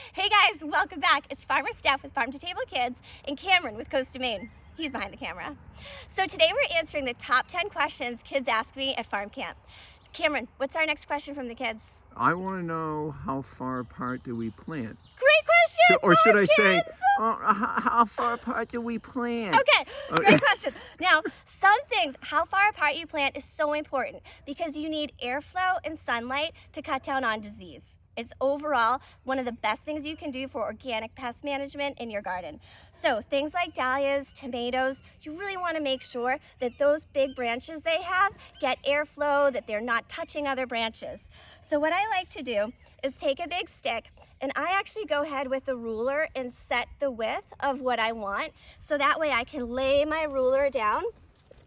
Hey guys, welcome back. It's Farmer Steph with Farm to Table Kids and Cameron with Coast to Maine. He's behind the camera. So today we're answering the top 10 questions kids ask me at farm camp. Cameron, what's our next question from the kids? I want to know, how far apart do we plant? Great question! Or should I say, kids! how far apart do we plant? Okay, great question. Now, some things, how far apart you plant is so important because you need airflow and sunlight to cut down on disease. It's overall one of the best things you can do for organic pest management in your garden. So things like dahlias, tomatoes, you really want to make sure that those big branches they have get airflow, that they're not touching other branches. So what I like to do is take a big stick and I actually go ahead with a ruler and set the width of what I want. So that way I can lay my ruler down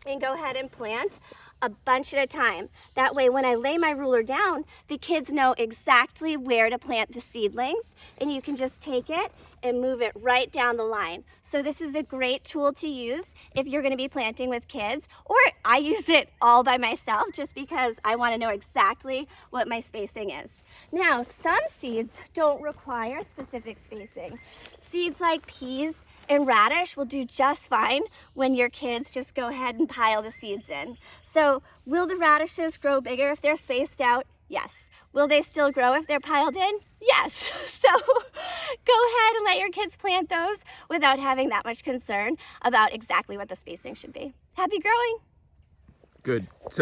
and go ahead and plant a bunch at a time. That way when I lay my ruler down, the kids know exactly where to plant the seedlings, and you can just take it and move it right down the line. So this is a great tool to use if you're gonna be planting with kids, or I use it all by myself just because I wanna know exactly what my spacing is. Now, some seeds don't require specific spacing. Seeds like peas and radish will do just fine when your kids just go ahead and pile the seeds in. So will the radishes grow bigger if they're spaced out? Yes. Will they still grow if they're piled in? Yes. So go ahead and let your kids plant those without having that much concern about exactly what the spacing should be. Happy growing. Good.